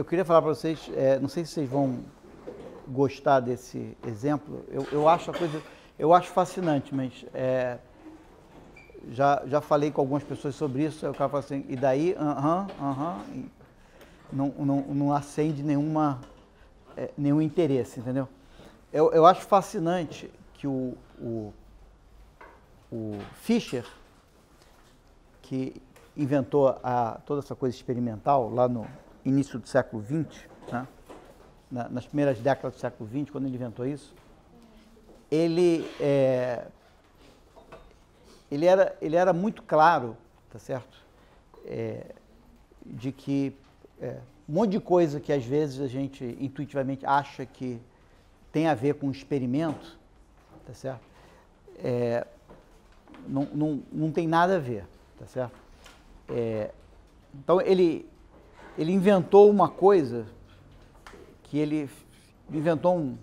queria falar para vocês, não sei se vocês vão gostar desse exemplo, eu acho fascinante, mas já falei com algumas pessoas sobre isso, aí o cara fala assim, e daí, e não acende nenhum interesse, entendeu? Eu acho fascinante que o Fischer, que inventou toda essa coisa experimental lá no início do século XX, né? Nas primeiras décadas do século XX, quando ele inventou isso, ele era muito claro, tá certo? De que um monte de coisa que às vezes a gente intuitivamente acha que tem a ver com experimento, tá certo? Não tem nada a ver, tá certo? Então ele inventou uma coisa que ele inventou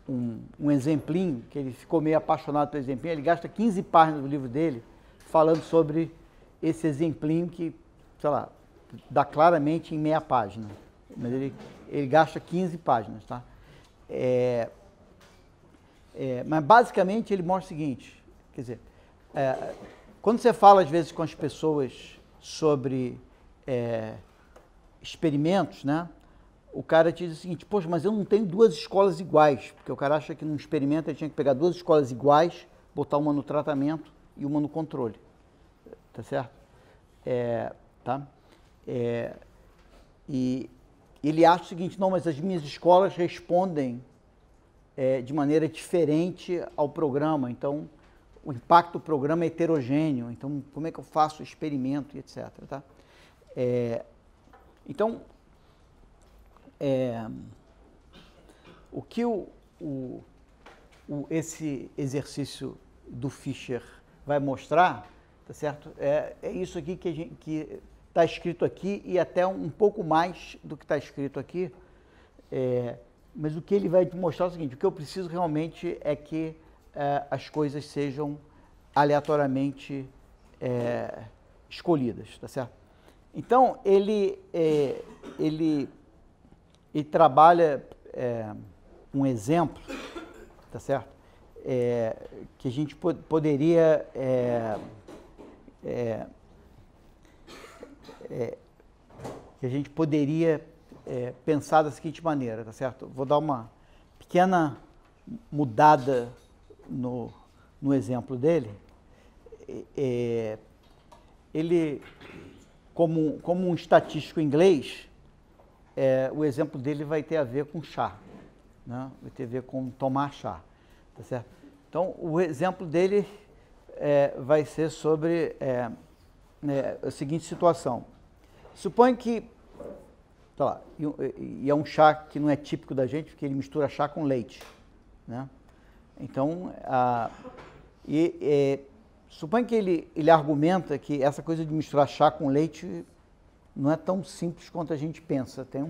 um exemplinho, que ele ficou meio apaixonado pelo exemplinho, ele gasta 15 páginas do livro dele falando sobre esse exemplinho que, sei lá, dá claramente em meia página, mas ele gasta 15 páginas, tá? Mas basicamente ele mostra o seguinte, quer dizer, quando você fala às vezes com as pessoas sobre experimentos, né? O cara te diz o seguinte, poxa, mas eu não tenho duas escolas iguais, porque o cara acha que num experimento ele tinha que pegar duas escolas iguais, botar uma no tratamento e uma no controle, tá certo? Tá? E ele acha o seguinte, não, mas as minhas escolas respondem de maneira diferente ao programa, então o impacto do programa é heterogêneo, então como é que eu faço o experimento e etc. Tá? Então, o que esse exercício do Fischer vai mostrar, tá certo? É isso aqui que está escrito aqui e até um pouco mais do que está escrito aqui, mas o que ele vai te mostrar é o seguinte, o que eu preciso realmente é que as coisas sejam aleatoriamente escolhidas, tá certo? Então, ele trabalha um exemplo, tá certo? Que a gente poderia pensar da seguinte maneira, tá certo? Vou dar uma pequena mudada no exemplo dele. Ele, como um estatístico inglês, o exemplo dele vai ter a ver com chá, né? Vai ter a ver com tomar chá, tá certo? Então, o exemplo dele vai ser sobre a seguinte situação. Suponha que, tá lá, e é um chá que não é típico da gente, porque ele mistura chá com leite, né? Então, suponha que ele argumenta que essa coisa de misturar chá com leite não é tão simples quanto a gente pensa. Tem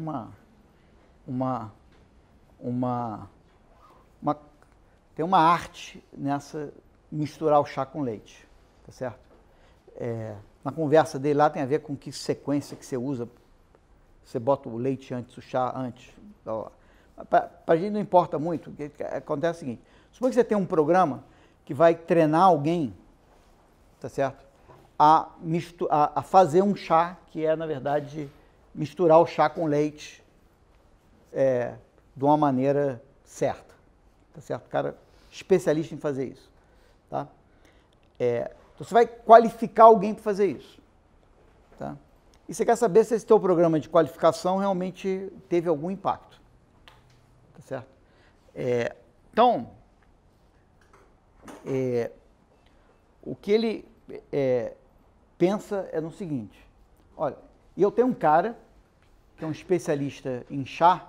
tem uma arte nessa misturar o chá com leite, tá certo? Na conversa dele lá tem a ver com que sequência que você usa. Você bota o leite antes, o chá antes. Para a gente não importa muito, o que acontece é o seguinte, suponha que você tem um programa que vai treinar alguém, tá certo? A fazer um chá, que na verdade, misturar o chá com leite de uma maneira certa, tá certo? O cara especialista em fazer isso, tá? Então você vai qualificar alguém para fazer isso, tá? E você quer saber se esse teu programa de qualificação realmente teve algum impacto, tá certo? Então, o que ele pensa no seguinte, olha, eu tenho um cara que é um especialista em chá,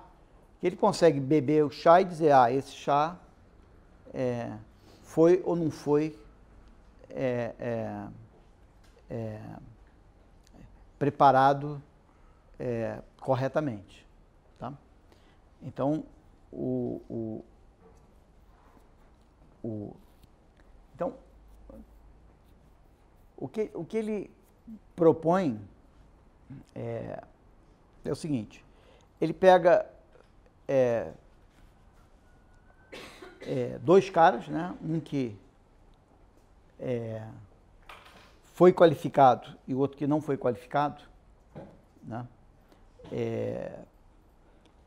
que ele consegue beber o chá e dizer, esse chá foi ou não foi preparado corretamente, tá? Então, então, o que ele propõe é o seguinte, ele pega dois caras, né? Um que foi qualificado e o outro que não foi qualificado, né?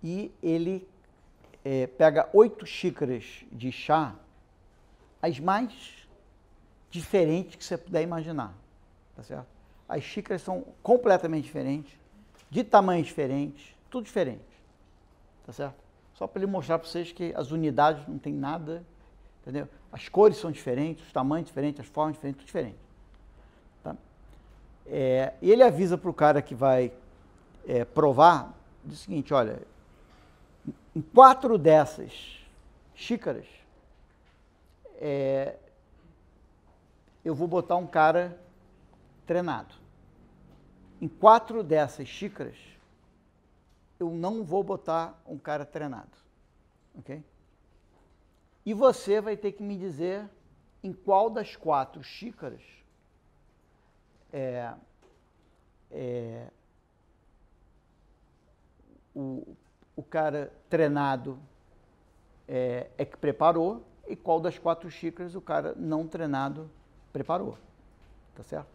E ele pega 8 xícaras de chá, as mais diferentes que você puder imaginar, tá certo? As xícaras são completamente diferentes, de tamanhos diferentes, tudo diferente, tá certo? Só para ele mostrar para vocês que as unidades não tem nada, entendeu? As cores são diferentes, os tamanhos diferentes, as formas diferentes, tudo diferente. Tá? E ele avisa para o cara que vai provar, diz o seguinte, olha, em 4 dessas xícaras, eu vou botar um cara treinado. Em 4 dessas xícaras, eu não vou botar um cara treinado, ok? E você vai ter que me dizer em qual das 4 xícaras o cara treinado que preparou e qual das 4 xícaras o cara não treinado preparou, tá certo?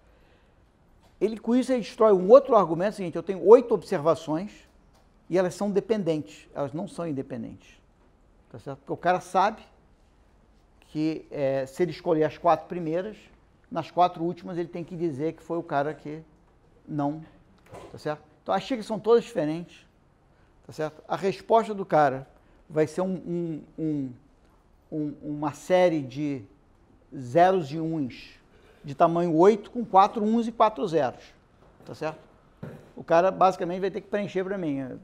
Ele, com isso, ele destrói um outro argumento, seguinte, eu tenho 8 observações e elas são dependentes, elas não são independentes, tá certo? Porque o cara sabe que se ele escolher as 4 primeiras, nas 4 últimas ele tem que dizer que foi o cara que não, tá certo? Então as xícaras são todas diferentes, tá certo? A resposta do cara vai ser uma série de zeros e uns de tamanho 8 com 4 uns e 4 zeros, tá certo? O cara basicamente vai ter que preencher para mim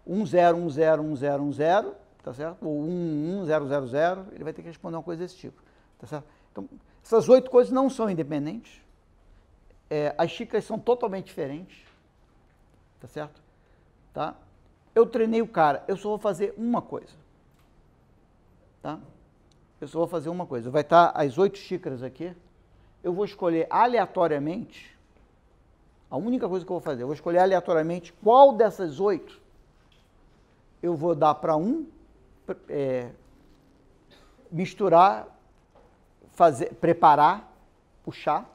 1 0 1 0 1 0 1 0, tá certo? Ou 1 1 0 0 0, ele vai ter que responder uma coisa desse tipo, tá certo? Então, essas 8 coisas não são independentes, as xícaras são totalmente diferentes, tá certo? Tá? Eu treinei o cara, eu só vou fazer uma coisa, tá? Eu só vou fazer uma coisa, vai estar as 8 xícaras aqui, eu vou escolher aleatoriamente, a única coisa que eu vou fazer, eu vou escolher aleatoriamente qual dessas 8 eu vou dar para um, misturar, preparar o chá,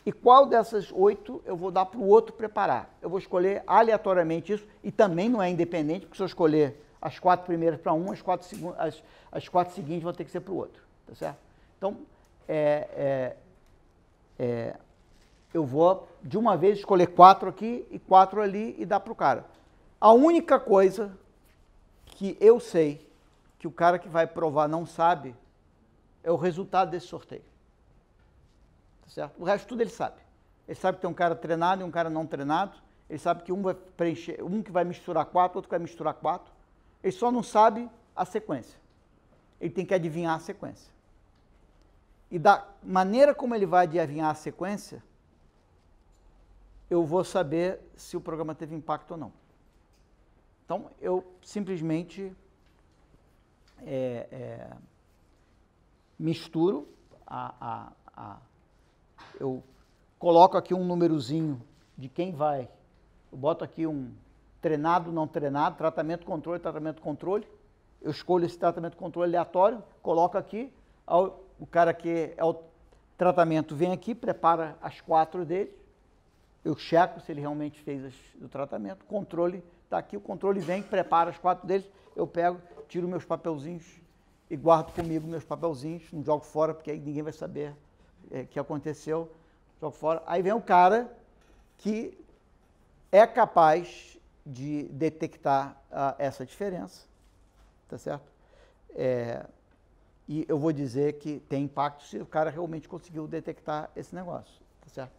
e qual dessas 8 eu vou dar para o outro preparar. Eu vou escolher aleatoriamente isso, e também não é independente, porque se eu escolher as 4 primeiras para um, as 4 seguintes vão ter que ser para o outro, tá certo? Então, eu vou, de uma vez, escolher 4 aqui e 4 ali e dar para o cara. A única coisa que eu sei, que o cara que vai provar não sabe, é o resultado desse sorteio. Tá certo? O resto tudo ele sabe. Ele sabe que tem um cara treinado e um cara não treinado. Ele sabe que um vai preencher, um que vai misturar 4, outro que vai misturar 4. Ele só não sabe a sequência. Ele tem que adivinhar a sequência. E da maneira como ele vai adivinhar a sequência, eu vou saber se o programa teve impacto ou não. Então, eu simplesmente misturo, eu coloco aqui um númerozinho de quem vai, eu boto aqui um treinado, não treinado, tratamento, controle, eu escolho esse tratamento, controle aleatório, coloco aqui, o cara que é o tratamento vem aqui, prepara as 4 dele, eu checo se ele realmente fez o tratamento, controle está aqui, o controle vem, prepara as 4 deles, eu pego, tiro meus papelzinhos e guardo comigo meus papelzinhos, não jogo fora, porque aí ninguém vai saber o que aconteceu, jogo fora. Aí vem o cara que é capaz de detectar essa diferença, tá certo? E eu vou dizer que tem impacto se o cara realmente conseguiu detectar esse negócio, tá certo?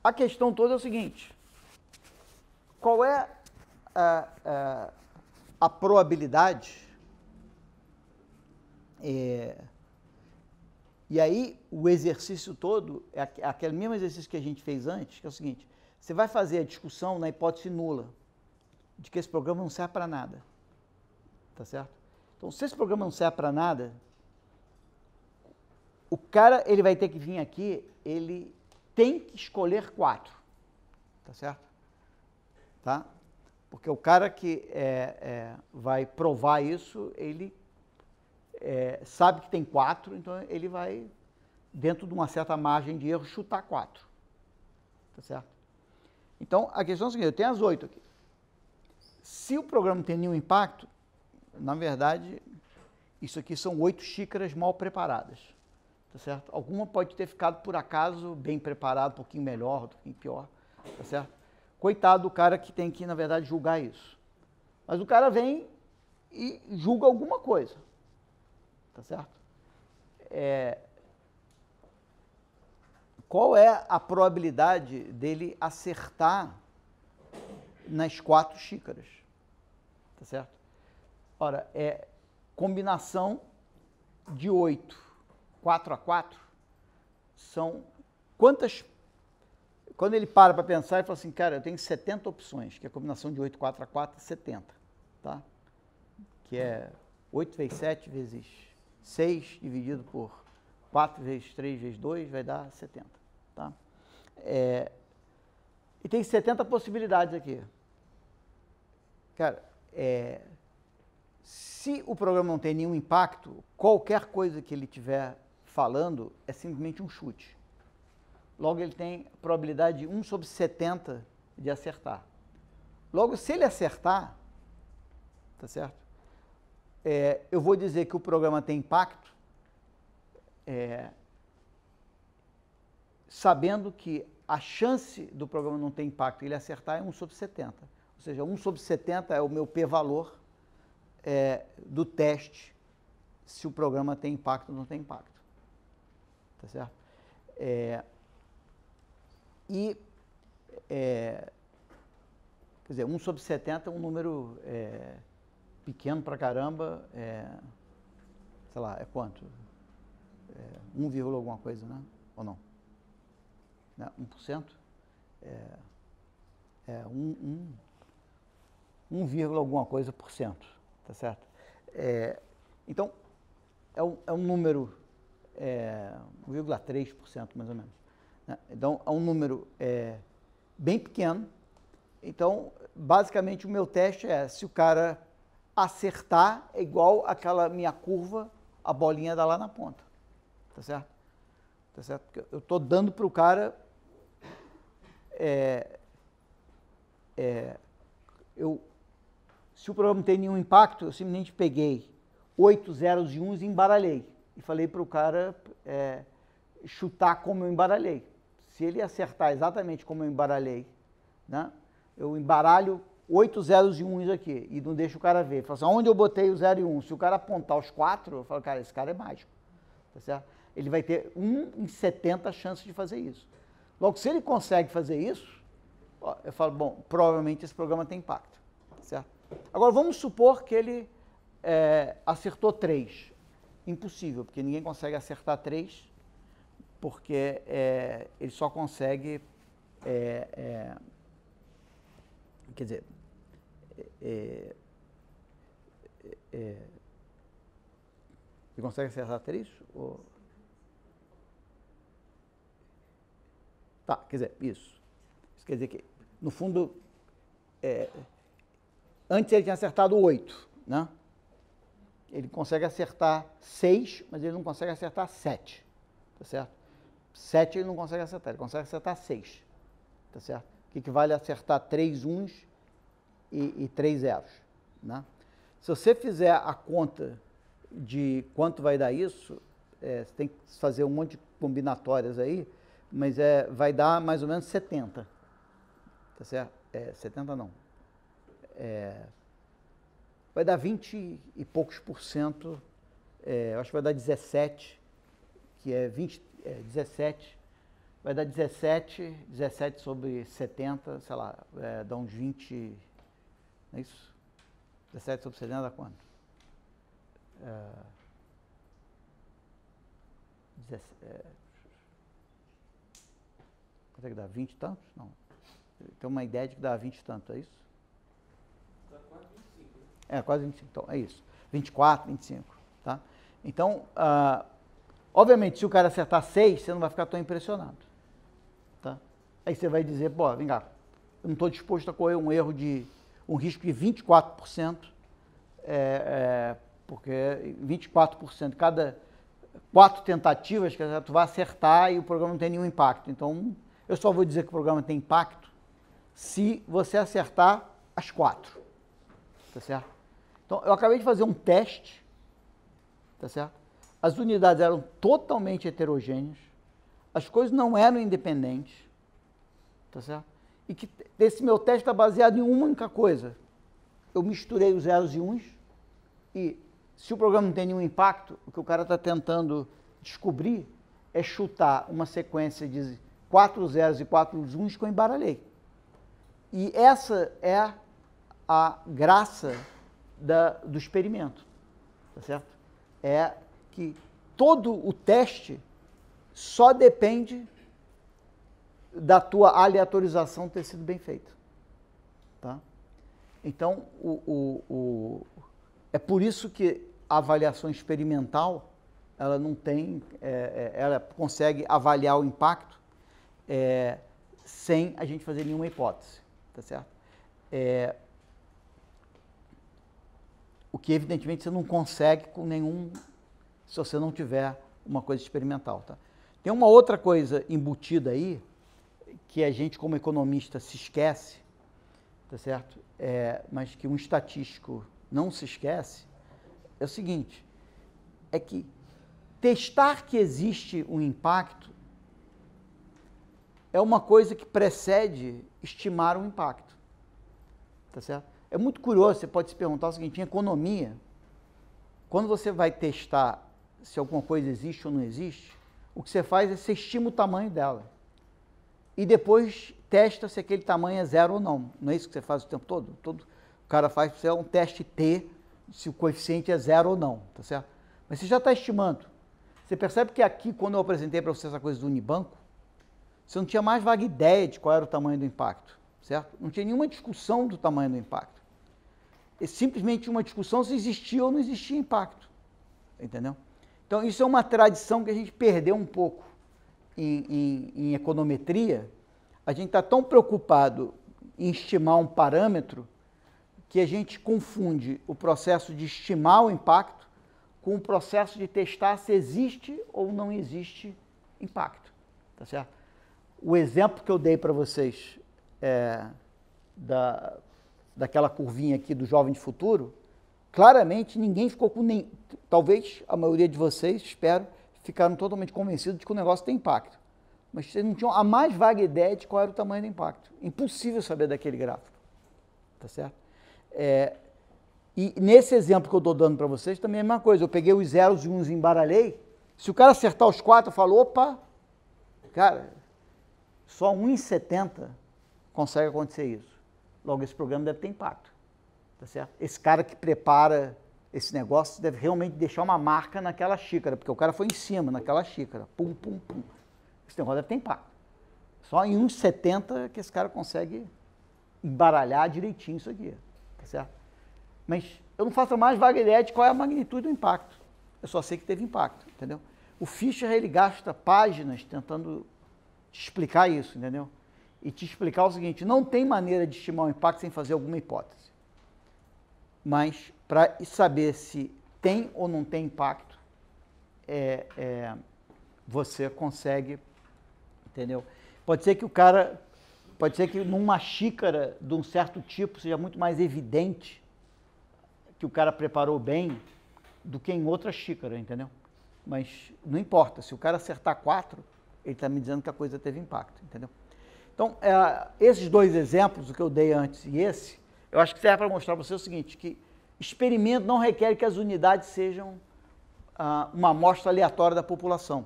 A questão toda é o seguinte, qual é a probabilidade, e aí o exercício todo é aquele mesmo exercício que a gente fez antes, que é o seguinte, você vai fazer a discussão na hipótese nula, de que esse programa não serve para nada, tá certo? Então, se esse programa não serve para nada, o cara, ele vai ter que vir aqui, ele tem que escolher 4, tá certo? tá? Porque o cara que vai provar isso, ele sabe que tem 4, então ele vai, dentro de uma certa margem de erro, chutar 4. Tá certo? Então, a questão é a seguinte, eu tenho as 8 aqui. Se o programa não tem nenhum impacto, na verdade, isso aqui são 8 xícaras mal preparadas. Tá certo? Alguma pode ter ficado, por acaso, bem preparado, um pouquinho melhor, um pouquinho pior. Tá certo? Coitado do cara que tem que, na verdade, julgar isso. Mas o cara vem e julga alguma coisa. Tá certo? Qual é a probabilidade dele acertar nas 4 xícaras? Tá certo? Ora, combinação de 8, 4 a 4, são quantas... Quando ele para pensar, ele fala assim, cara, eu tenho 70 opções, que é a combinação de 8, 4 a 4, 70, tá? Que é 8 vezes 7 vezes 6 dividido por 4 vezes 3 vezes 2, vai dar 70, tá? E tem 70 possibilidades aqui. Cara, se o programa não tem nenhum impacto, qualquer coisa que ele estiver falando é simplesmente um chute. Logo, ele tem probabilidade de 1 sobre 70 de acertar. Logo, se ele acertar, tá certo? Eu vou dizer que o programa tem impacto, sabendo que a chance do programa não ter impacto e ele acertar é 1 sobre 70. Ou seja, 1 sobre 70 é o meu p-valor do teste, se o programa tem impacto ou não tem impacto. Tá certo? Quer dizer, 1 sobre 70 é um número pequeno pra caramba, sei lá, é quanto? 1, alguma coisa, né? Ou não? 1%? 1, alguma coisa por cento, tá certo? Então, é um número, 1,3% mais ou menos. Né? Então, é um número bem pequeno. Então, basicamente, o meu teste se o cara acertar, é igual aquela minha curva, a bolinha dá lá na ponta. Tá certo? Tá certo? Porque eu estou dando para o cara... se o programa não tem nenhum impacto, eu simplesmente peguei 8 zeros e 1s e embaralhei. E falei para o cara chutar como eu embaralhei. Se ele acertar exatamente como eu embaralhei, né, eu embaralho 8 zeros e 1s aqui e não deixo o cara ver. Falo assim, onde eu botei o 0 e 1? Se o cara apontar os 4, eu falo, cara, esse cara é mágico. Tá certo? Ele vai ter 1 em 70 chances de fazer isso. Logo, se ele consegue fazer isso, eu falo, bom, provavelmente esse programa tem impacto. Tá certo? Agora, vamos supor que ele acertou 3. Impossível, porque ninguém consegue acertar 3, porque ele só consegue, quer dizer, ele consegue acertar 3? Ou... Tá, quer dizer, isso. Isso quer dizer que, no fundo, antes ele tinha acertado 8, né? Ele consegue acertar 6, mas ele não consegue acertar 7, tá certo? 7 ele não consegue acertar, ele consegue acertar 6, tá certo? Que equivale a acertar 3 1s e 3 zeros, né? Se você fizer a conta de quanto vai dar isso, você tem que fazer um monte de combinatórias aí, mas vai dar mais ou menos 70, tá certo? 70 não. Vai dar 20 e poucos por cento, eu acho que vai dar 17, que é 17, vai dar 17 sobre 70, sei lá, dá uns 20, não é isso? 17 sobre 70 dá quanto? quanto é que dá? 20 e tantos? Não. Tem uma ideia de que dá 20 e tantos, é isso? Dá quase 25, né? Quase 25, então é isso. 24, 25, tá? Então, obviamente, se o cara acertar 6, você não vai ficar tão impressionado, tá? Aí você vai dizer, pô, vem cá, eu não estou disposto a correr um risco de 24%, porque 24%, cada 4 tentativas, quer dizer, tu vai acertar e o programa não tem nenhum impacto. Então, eu só vou dizer que o programa tem impacto se você acertar as 4, tá certo? Então, eu acabei de fazer um teste, tá certo? As unidades eram totalmente heterogêneas, as coisas não eram independentes, tá certo? E que esse meu teste está baseado em uma única coisa. Eu misturei os zeros e uns e, se o programa não tem nenhum impacto, o que o cara está tentando descobrir é chutar uma sequência de 4 zeros e 4 uns que eu embaralhei. E essa é a graça do experimento, tá certo? É que todo o teste só depende da tua aleatorização ter sido bem feita, tá? Então, é por isso que a avaliação experimental, ela não tem, ela consegue avaliar o impacto sem a gente fazer nenhuma hipótese, tá certo? O que, evidentemente, você não consegue com nenhum, se você não tiver uma coisa experimental, tá? Tem uma outra coisa embutida aí, que a gente, como economista, se esquece, tá certo? Mas que um estatístico não se esquece, é o seguinte, é que testar que existe um impacto é uma coisa que precede estimar um impacto, tá certo? É muito curioso, você pode se perguntar o seguinte, em economia, quando você vai testar se alguma coisa existe ou não existe, o que você faz é você estima o tamanho dela. E depois testa se aquele tamanho é zero ou não. Não é isso que você faz o tempo todo? O cara faz para você um teste T, se o coeficiente é zero ou não, tá certo? Mas você já está estimando. Você percebe que aqui, quando eu apresentei para você essa coisa do Unibanco, você não tinha mais vaga ideia de qual era o tamanho do impacto, certo? Não tinha nenhuma discussão do tamanho do impacto. É simplesmente uma discussão se existia ou não existia impacto, entendeu? Então, isso é uma tradição que a gente perdeu um pouco em econometria. A gente está tão preocupado em estimar um parâmetro que a gente confunde o processo de estimar o impacto com o processo de testar se existe ou não existe impacto, tá certo? O exemplo que eu dei para vocês daquela curvinha aqui do Jovem de Futuro, claramente ninguém ficou com nem... Talvez a maioria de vocês, espero, ficaram totalmente convencidos de que o negócio tem impacto. Mas vocês não tinham a mais vaga ideia de qual era o tamanho do impacto. Impossível saber daquele gráfico, tá certo? E nesse exemplo que eu estou dando para vocês, também é a mesma coisa. Eu peguei os zeros e uns e embaralhei. Se o cara acertar os 4, eu falo, opa, cara, só 1 em 70 consegue acontecer isso. Logo, esse programa deve ter impacto, tá certo? Esse cara que prepara esse negócio deve realmente deixar uma marca naquela xícara, porque o cara foi em cima, naquela xícara, pum, pum, pum. Esse negócio deve ter impacto. Só em 1,70 que esse cara consegue embaralhar direitinho isso aqui, tá certo? Mas eu não faço a mais vaga ideia de qual é a magnitude do impacto. Eu só sei que teve impacto, entendeu? O Fischer, ele gasta páginas tentando te explicar isso, entendeu? E te explicar o seguinte, não tem maneira de estimar o impacto sem fazer alguma hipótese. Mas, para saber se tem ou não tem impacto, você consegue, entendeu? Pode ser que numa xícara de um certo tipo seja muito mais evidente que o cara preparou bem do que em outra xícara, entendeu? Mas não importa, se o cara acertar 4, ele está me dizendo que a coisa teve impacto, entendeu? Então, esses dois exemplos, o que eu dei antes e esse, eu acho que serve para mostrar para você o seguinte, que experimento não requer que as unidades sejam uma amostra aleatória da população,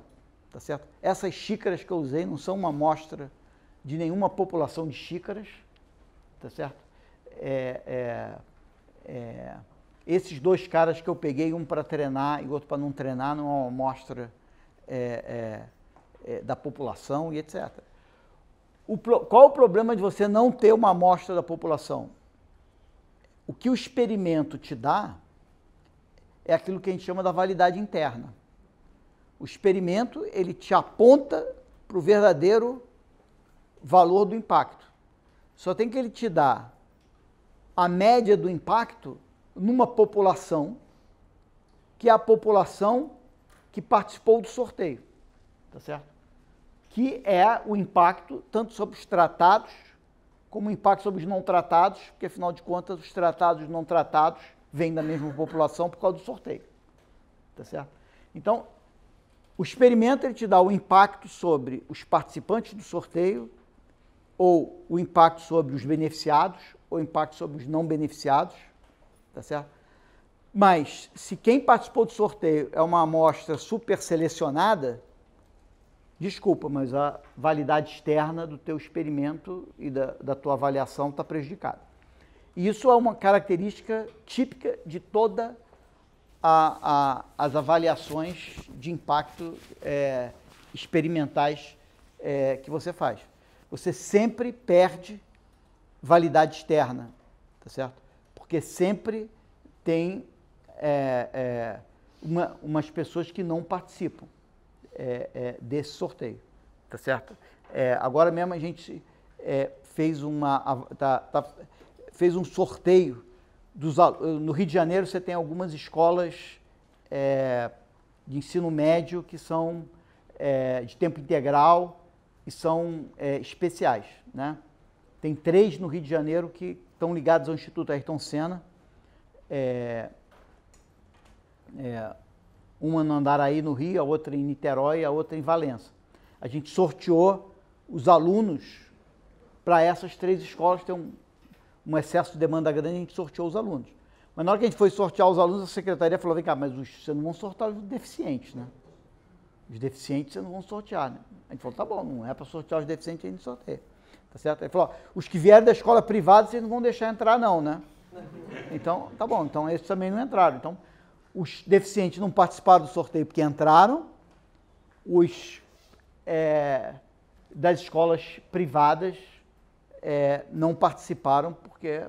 tá certo? Essas xícaras que eu usei não são uma amostra de nenhuma população de xícaras, tá certo? Esses dois caras que eu peguei, um para treinar e outro para não treinar, não é uma amostra da população e etc. Qual o problema de você não ter uma amostra da população? O que o experimento te dá é aquilo que a gente chama da validade interna. O experimento, ele te aponta para o verdadeiro valor do impacto. só tem que ele te dar a média do impacto numa população, que é a população que participou do sorteio, tá certo? Que é o impacto tanto sobre os tratados, como o impacto sobre os não tratados, porque afinal de contas os tratados e os não tratados vêm da mesma população por causa do sorteio, tá certo? Então, o experimento ele te dá o impacto sobre os participantes do sorteio, ou o impacto sobre os beneficiados, ou o impacto sobre os não beneficiados, tá certo? Mas, se quem participou do sorteio é uma amostra super selecionada, desculpa, mas a validade externa do teu experimento e da tua avaliação está prejudicada. E isso é uma característica típica de todas as avaliações de impacto experimentais que você faz. Você sempre perde validade externa, tá certo? Porque sempre tem umas pessoas que não participam desse sorteio, tá certo? Agora mesmo a gente fez fez um sorteio no Rio de Janeiro. Você tem algumas escolas de ensino médio que são de tempo integral e são especiais, né? Tem 3 no Rio de Janeiro que estão ligados ao Instituto Ayrton Senna, uma no Andaraí, no Rio, a outra em Niterói, a outra em Valença. A gente sorteou os alunos para essas 3 escolas. Tem um excesso de demanda grande, a gente sorteou os alunos. Mas na hora que a gente foi sortear os alunos, a secretaria falou: vem cá, mas vocês não vão sortear os deficientes, né? Os deficientes vocês não vão sortear, né? A gente falou: tá bom, não é para sortear os deficientes, a gente sorteia. Tá certo? Aí falou: os que vieram da escola privada, vocês não vão deixar entrar não, né? Então, tá bom, então esses também não entraram. Então, os deficientes não participaram do sorteio porque entraram, os das escolas privadas não participaram porque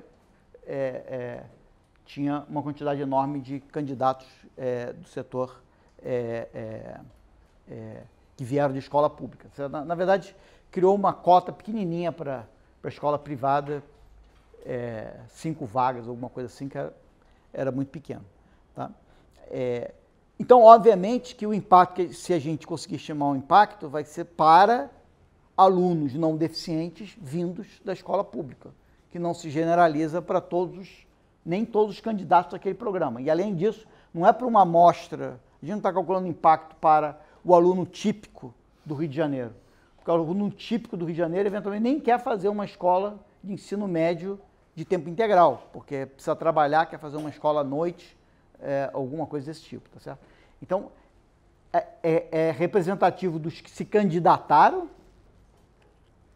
tinha uma quantidade enorme de candidatos do setor que vieram de escola pública. Na verdade, criou uma cota pequenininha para a escola privada, 5 vagas, alguma coisa assim, que era muito pequeno. Tá? Então, obviamente, que o impacto, se a gente conseguir estimar um impacto, vai ser para alunos não deficientes vindos da escola pública, que não se generaliza para nem todos os candidatos àquele programa. E, além disso, não é para uma amostra, a gente não está calculando impacto para o aluno típico do Rio de Janeiro, porque o aluno típico do Rio de Janeiro, eventualmente, nem quer fazer uma escola de ensino médio de tempo integral, porque precisa trabalhar, quer fazer uma escola à noite, alguma coisa desse tipo, tá certo? Então, é representativo dos que se candidataram,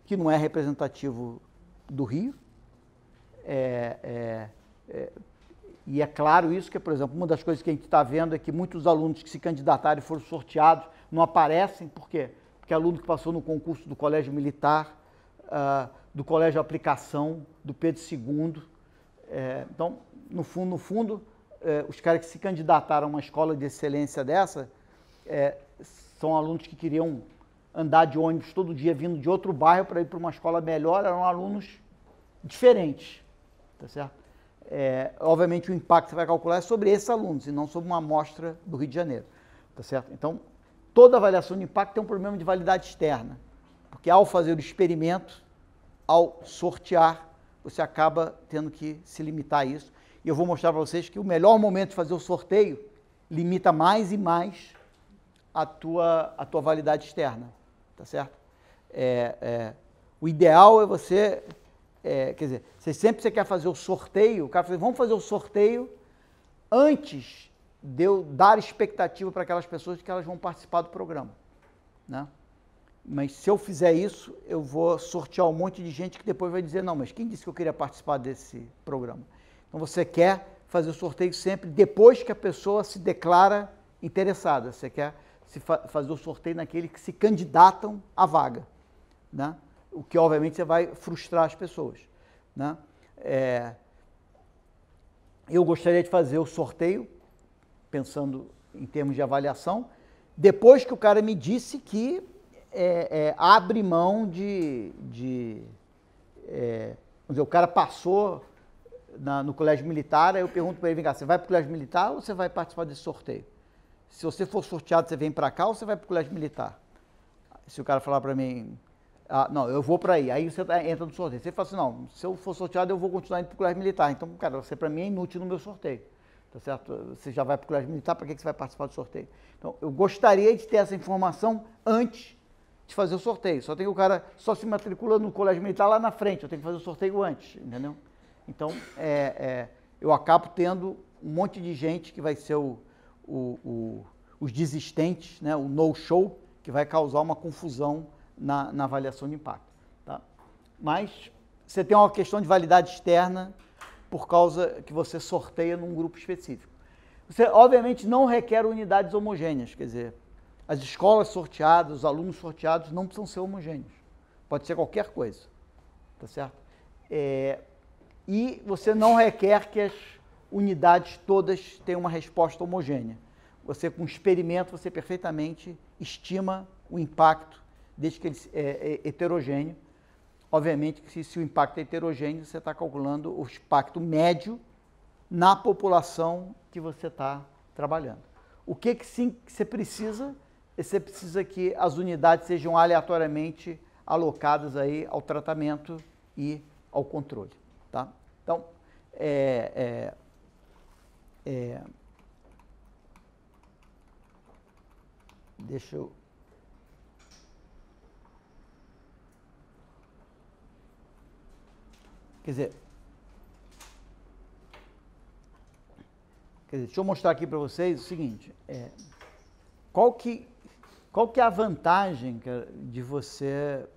que não é representativo do Rio, e é claro isso, que, por exemplo, uma das coisas que a gente está vendo é que muitos alunos que se candidataram e foram sorteados não aparecem. Por quê? Porque aluno que passou no concurso do Colégio Militar, do Colégio Aplicação, do Pedro II. Então, no fundo, os caras que se candidataram a uma escola de excelência dessa são alunos que queriam andar de ônibus todo dia vindo de outro bairro para ir para uma escola melhor, eram alunos diferentes, tá certo? Obviamente o impacto que você vai calcular é sobre esses alunos e não sobre uma amostra do Rio de Janeiro, tá certo? Então, toda avaliação de impacto tem um problema de validade externa, porque ao fazer o experimento, ao sortear, você acaba tendo que se limitar a isso. E eu vou mostrar para vocês que o melhor momento de fazer o sorteio limita mais e mais a tua validade externa, tá certo? O ideal é você, quer dizer, sempre você quer fazer o sorteio, o cara fala: vamos fazer o sorteio antes de eu dar expectativa para aquelas pessoas de que elas vão participar do programa, né? Mas se eu fizer isso, eu vou sortear um monte de gente que depois vai dizer: não, mas quem disse que eu queria participar desse programa? Então você quer fazer o sorteio sempre depois que a pessoa se declara interessada. Você quer fazer o sorteio naquele que se candidatam à vaga, né? O que obviamente você vai frustrar as pessoas, né? Eu gostaria de fazer o sorteio, pensando em termos de avaliação, depois que o cara me disse que abre mão dizer, o cara passou no colégio militar, aí eu pergunto para ele, vem cá, você vai para o colégio militar ou você vai participar desse sorteio? Se você for sorteado, você vem para cá ou você vai para o colégio militar? Se o cara falar para mim, não, eu vou para aí você entra no sorteio. Você fala assim, não, se eu for sorteado, eu vou continuar indo para o colégio militar. Então, cara, você para mim é inútil no meu sorteio, tá certo? Você já vai para o colégio militar, para que você vai participar do sorteio? Então, eu gostaria de ter essa informação antes de fazer o sorteio. Só tem o cara só se matricula no colégio militar lá na frente, eu tenho que fazer o sorteio antes, entendeu? Então, eu acabo tendo um monte de gente que vai ser os desistentes, né, o no-show, que vai causar uma confusão na avaliação de impacto. Tá? Mas você tem uma questão de validade externa por causa que você sorteia num grupo específico. Você, obviamente, não requer unidades homogêneas, quer dizer, as escolas sorteadas, os alunos sorteados não precisam ser homogêneos. Pode ser qualquer coisa, tá certo? E você não requer que as unidades todas tenham uma resposta homogênea. Você, com experimento, você perfeitamente estima o impacto, desde que ele é heterogêneo. Obviamente que se o impacto é heterogêneo, você está calculando o impacto médio na população que você está trabalhando. O que sim que você precisa? Você precisa que as unidades sejam aleatoriamente alocadas aí ao tratamento e ao controle. Tá? Então, deixa eu... Quer dizer, deixa eu mostrar aqui para vocês o seguinte, qual que é a vantagem de você...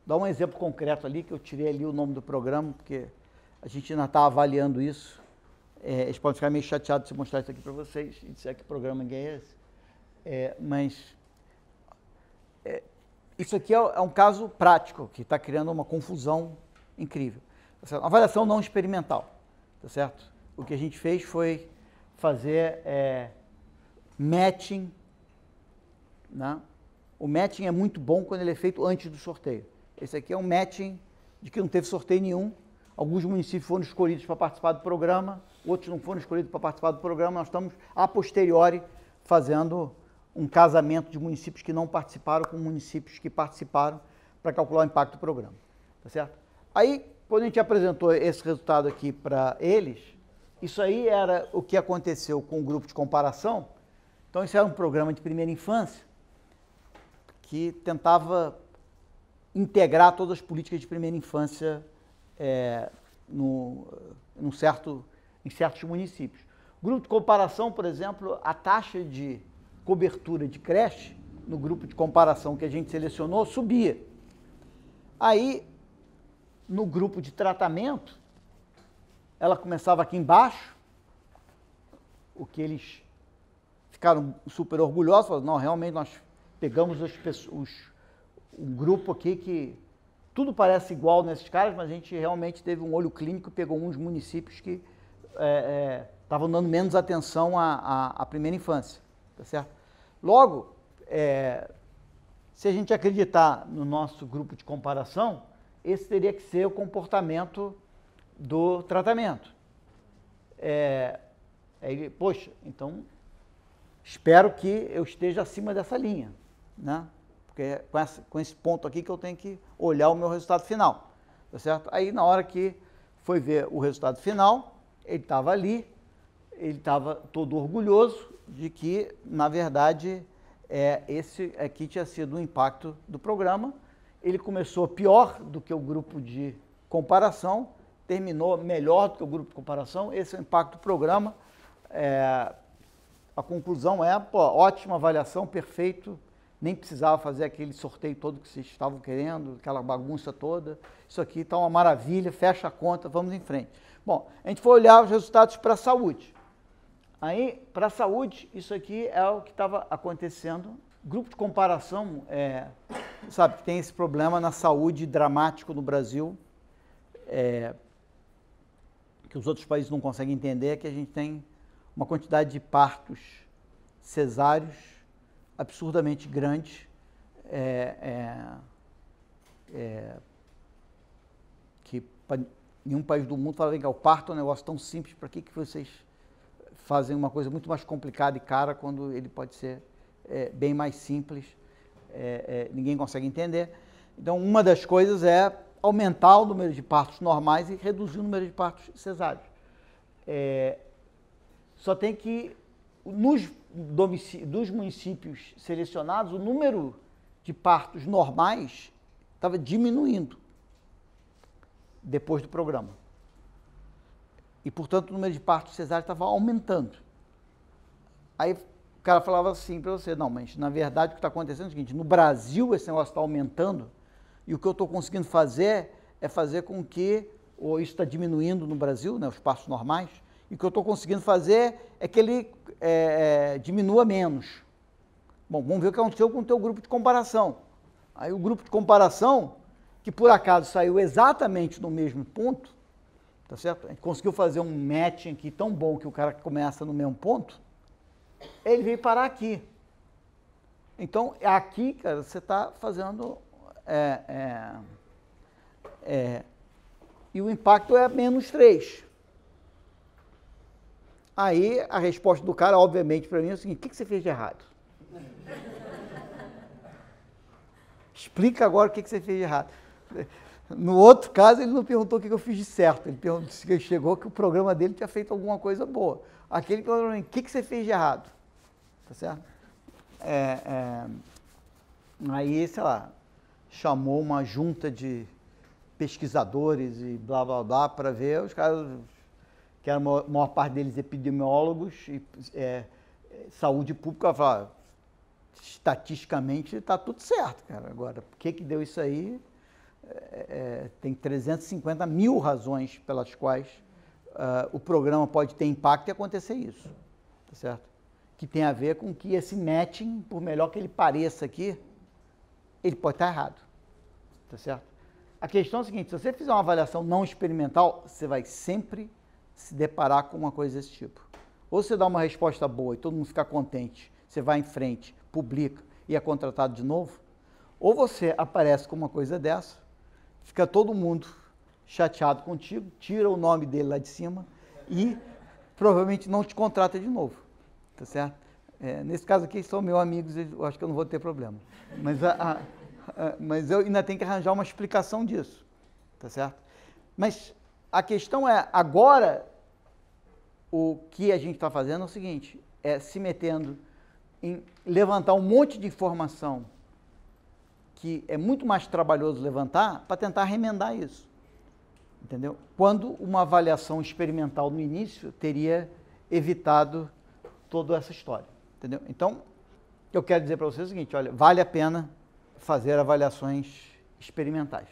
dar um exemplo concreto ali, que eu tirei ali o nome do programa, porque a gente ainda está avaliando isso. Eles podem ficar meio chateados se eu mostrar isso aqui para vocês e disser que programa que é esse. Mas isso aqui é um caso prático, que está criando uma confusão incrível. Tá certo? Uma avaliação não experimental, tá certo? O que a gente fez foi fazer matching, né? O matching é muito bom quando ele é feito antes do sorteio. Esse aqui é um matching de que não teve sorteio nenhum. Alguns municípios foram escolhidos para participar do programa, outros não foram escolhidos para participar do programa. Nós estamos, a posteriori, fazendo um casamento de municípios que não participaram com municípios que participaram para calcular o impacto do programa. Tá certo? Aí, quando a gente apresentou esse resultado aqui para eles, isso aí era o que aconteceu com o grupo de comparação. Então, isso era um programa de primeira infância que tentava integrar todas as políticas de primeira infância em certos municípios. Grupo de comparação, por exemplo, a taxa de cobertura de creche no grupo de comparação que a gente selecionou subia. Aí, no grupo de tratamento, ela começava aqui embaixo, o que eles ficaram super orgulhosos, falaram, não, realmente nós pegamos um grupo aqui que tudo parece igual nesses caras, mas a gente realmente teve um olho clínico e pegou uns municípios que estavam dando menos atenção à primeira infância, tá certo? Logo, se a gente acreditar no nosso grupo de comparação, esse teria que ser o comportamento do tratamento. Poxa, então espero que eu esteja acima dessa linha, né? Porque é com esse ponto aqui que eu tenho que olhar o meu resultado final, tá certo? Aí, na hora que foi ver o resultado final, ele estava ali, ele estava todo orgulhoso de que, na verdade, esse aqui tinha sido o impacto do programa. Ele começou pior do que o grupo de comparação, terminou melhor do que o grupo de comparação. Esse é o impacto do programa. A conclusão ótima avaliação, perfeito, nem precisava fazer aquele sorteio todo que vocês estavam querendo, aquela bagunça toda. Isso aqui está uma maravilha, fecha a conta, vamos em frente. Bom, a gente foi olhar os resultados para a saúde. Aí, para a saúde, isso aqui é o que estava acontecendo. Grupo de comparação, sabe, tem esse problema na saúde dramático no Brasil, que os outros países não conseguem entender, é que a gente tem uma quantidade de partos cesáreos absurdamente grande, que nenhum país do mundo fala, vem cá, o parto é um negócio tão simples, para que vocês fazem uma coisa muito mais complicada e cara quando ele pode ser bem mais simples, ninguém consegue entender. Então, uma das coisas é aumentar o número de partos normais e reduzir o número de partos cesáreos. Só tem que, dos municípios selecionados, o número de partos normais estava diminuindo depois do programa. E, portanto, o número de partos cesáreos estava aumentando. Aí o cara falava assim para você, não, mas na verdade o que está acontecendo é o seguinte, no Brasil esse negócio está aumentando e o que eu estou conseguindo fazer é fazer com que, ou isso está diminuindo no Brasil, né, os partos normais, e o que eu estou conseguindo fazer é que ele diminua menos. Bom, vamos ver o que aconteceu com o teu grupo de comparação. Aí o grupo de comparação, que por acaso saiu exatamente no mesmo ponto, tá certo? A gente conseguiu fazer um matching aqui tão bom que o cara começa no mesmo ponto, ele veio parar aqui. Então, aqui, cara, você está fazendo... e o impacto é -3. Aí, a resposta do cara, obviamente, para mim é o seguinte, o que você fez de errado? Explica agora o que você fez de errado. No outro caso, ele não perguntou o que eu fiz de certo, ele perguntou se chegou que o programa dele tinha feito alguma coisa boa. Aquele que falou, o que você fez de errado? Tá certo? Aí, sei lá, chamou uma junta de pesquisadores e blá, blá, blá, para ver os caras, que a maior parte deles epidemiólogos e saúde pública, falar, estatisticamente está tudo certo, cara. Agora, por que deu isso aí? Tem 350 mil razões pelas quais o programa pode ter impacto e acontecer isso, tá certo? Que tem a ver com que esse matching, por melhor que ele pareça aqui, ele pode estar errado, tá certo? A questão é a seguinte, se você fizer uma avaliação não experimental, você vai sempre se deparar com uma coisa desse tipo. Ou você dá uma resposta boa e todo mundo fica contente, você vai em frente, publica e é contratado de novo, ou você aparece com uma coisa dessa, fica todo mundo chateado contigo, tira o nome dele lá de cima e provavelmente não te contrata de novo, tá certo? Nesse caso aqui, são meus amigos, eu acho que eu não vou ter problema. Mas eu ainda tenho que arranjar uma explicação disso, tá certo? Mas a questão é, agora, o que a gente está fazendo é o seguinte, se metendo em levantar um monte de informação que é muito mais trabalhoso levantar para tentar remendar isso, entendeu? Quando uma avaliação experimental no início teria evitado toda essa história, entendeu? Então, eu quero dizer para vocês o seguinte, olha, vale a pena fazer avaliações experimentais.